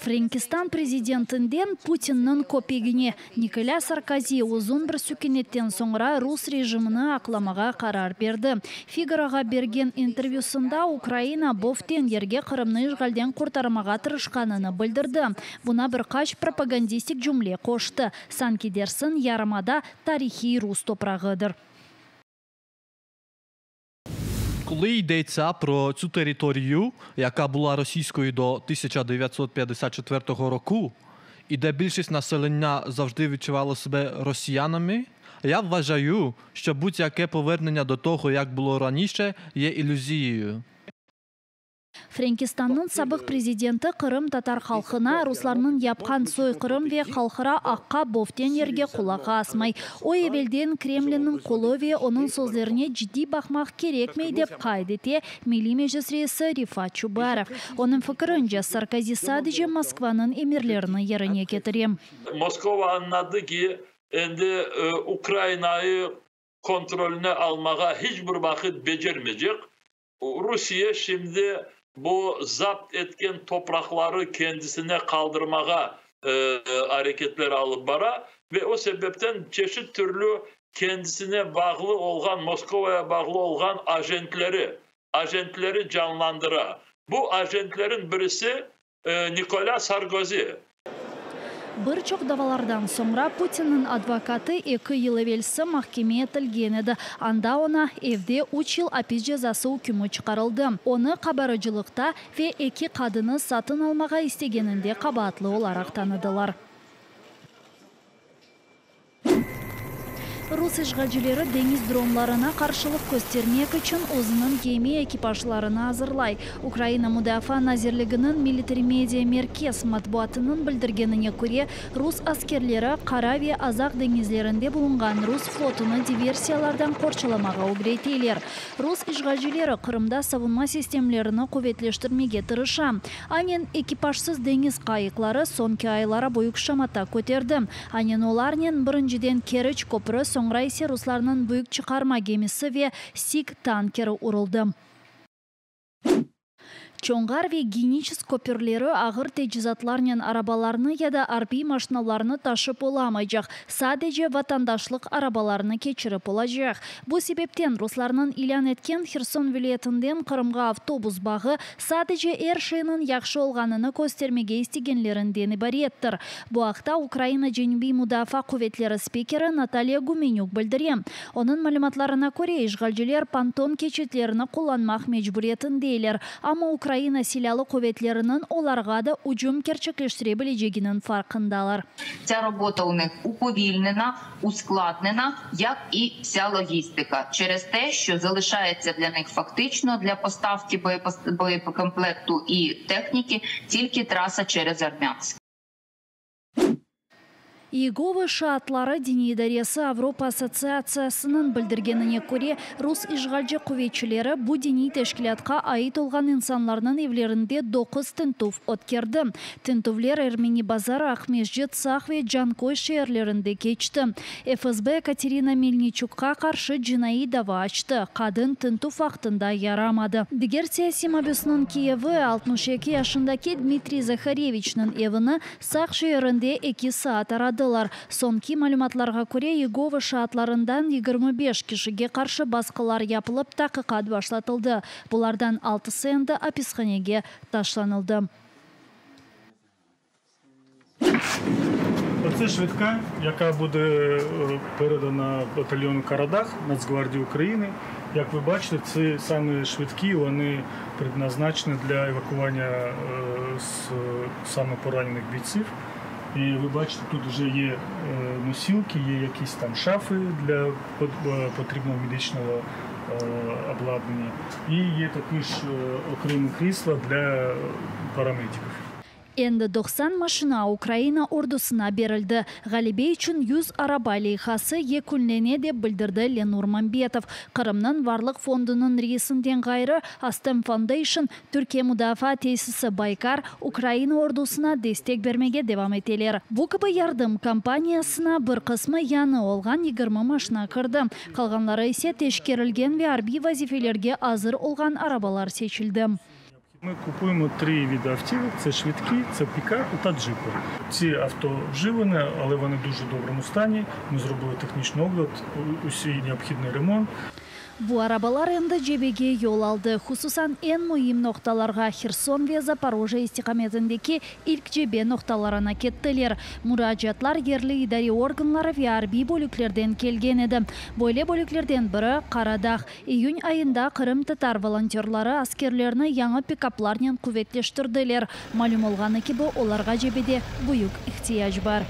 Франкистан президентінден Путиннің көпегіне Николя Саркози uzun бір сүкенеттен соңыра рус режиміні ақламаға қарар берді. Фигароға берген интервьюсында Украина бофтен ерге Қырымны işgalден құртармаға тырышқаныны білдірді. Бұна бір қаш пропагандистик жүмле қошты. Санки дерсін ярымада тарихи рус топрағыдыр. Коли йдеться про цю територію, яка була російською до 1954 року, і де більшість населення завжди відчувало себе росіянами, я вважаю, що будь-яке повернення до того, як було раніше, є ілюзією. Франкистанның сабық президенті Қырым татар халқына русларның япқан сойқырым ве халқыра аққа бофтен ерге құлаға асмай. Ой евелден Кремлінің қолы ве оның сөздеріне жидді бақмақ керекмей деп қайдете Милли Мәжіліс рейсі Рифат Чубаров. Оның фікірінше Саркози sadece Москваның емерлеріні еріне кетірем. Moskova anladı ki endi Ukrayna'yı kontrolüne almağa hiçbir vakit becermeyecek. Rusya şimdi bu zapt etken toprakları kendisine kaldırmağa hareketler alıp bara ve o sebepten çeşit türlü kendisine bağlı olan, Moskova'ya bağlı olan ajentleri canlandıra. Bu ajentlerin birisi Nicolas Sarkozy. Бір чоқ давалардан соңра Путинның адвокаты 2 ел евелсі махкеме етілген еді. Анда она евде 3 ел апиз жазасы үкімі шығарылды. Оны қабарыжылықта ве 2 қадыны сатын алмаға істегенінде қабатлы оларақ таныдылар. Рус işgalcilері деңіз дронларына қаршылық көстермек үшін өзінің кеме экипажларына азырлай. Украина Мудафа Назирлігінің Military Media Merkez матбуатының білдіргеніне көре, рус аскерлері Қара ве Азақ деңізлерінде болынған рус флотыны диверсиялардан қоршаламаға үгретейлер. Рус işgalcilері Қырымда савынма системлеріні көветлештірмеге тырыша. Анен экипажсыз деңіз қайықлары сонки айлара бойық шамата көтерді. Анен оларнен біріншіден Керіч көпірі соңра есе русларының büyük çıkarma gemisi ve Сик танкері урылды. Чоңғар ве геничес көпірлері ағыр тежизатларнен арабаларны яда арби машиналарны ташып оламайжақ. Sadece vatandaşlık арабаларны кечіріп олажақ. Бұл себептен русларның илан еткен Херсон вилетінден Қырымға автобус бағы sadece әршейінің яқшы олғаныны көстермеге істегенлерінден ибареттір. Бұл ақта Украина Женби Мудафа куветлері спикері Наталья Гуменюк білдірем. Оның мәліматларына көре işgalciler пантон кечетлеріні қоланмақ мecburiyetindeйлер. Ama Украина силялы куветлерінің оларға да уджум керчеклештіре білежегінің фарқындалар. Ця робота у них уповільнена, ускладнена, як і вся логістика. Через те, що залишається для них фактично для поставки боєкомплекту і техніки тільки траса через Армянськ. Иеговы шаатлары Дени-идаресі Авропа ассоциациясының білдіргеніне көре, рус işgalci куветчілері бұ дени тәшкілятқа айт олған инсанларының евлерінде 9 тінтув өткерді. Тінтувлер Эрмени Базар, Ахмежет, Сақ ве Джанкой шеерлерінде кечті. ФСБ Катерина Мельничукқа қаршы жинайы дава açты. Қадын тінтув вақтында ярамады. Дегер саяси мобюсының Киеві 62 yaşındaki Дмитрий Захаревичның евіні Сақ шеерінде 2 saat aradı. Сонки мәліматларға көре Иеговы шаатларындан 25 кишіге қаршы басқылар япылып тақиқат башлатылды. Бұлардан 6 енді аписханеге ташланылды. Це швидка, яка буде передана батальйону Карадах Нацгвардії України. Як ви бачите, ці саме швидкі, вони предназначені для евакування саме поранених бійців. І ви бачите, тут вже є носілки, є якісь там шафи для потрібного медичного обладнання. І є також окремі крісла для парамедиків. Endi 90 машина Украина ордусына берілді. Ғалибе үшін 100 араба лейхасы екүлнене деп білдірді Ленур Мамбетов. Қырымның Варлық фондының рейсінден ғайры Астем Foundation Түркия Мудафа тесісі Байкар Украина ордусына дестек бермеге девам етелер. ВКБ ярдым компаниясына бір қысмы яны олған 20 машина кірді. Қалғанлары есе тешкерілген ве арби вазифелерге азыр олған арабалар сечілді. Ми купуємо 3 види автівок. Це швидкі, це пікапи та джипи. Ці авто вживані, але вони в дуже доброму стані. Ми зробили технічний огляд, усі необхідний ремонт. Bu arabalar endi jebege yol aldı. Hususan en mühim noktalarga Xerson ve Zaporojye istikametindeki ilk jebe noktalarına kettiler. Müracaatlar yerli idari organları ve harbiy bölüklerden kelgen edi. Böyle bölüklerden biri Karadağ. İyun ayında Kırım Tatar volontörleri askerlerini yanı pikaplarla kuvvetleştirdiler. Malum olğanı ki bu olarga jebede büyük ihtiyaç var.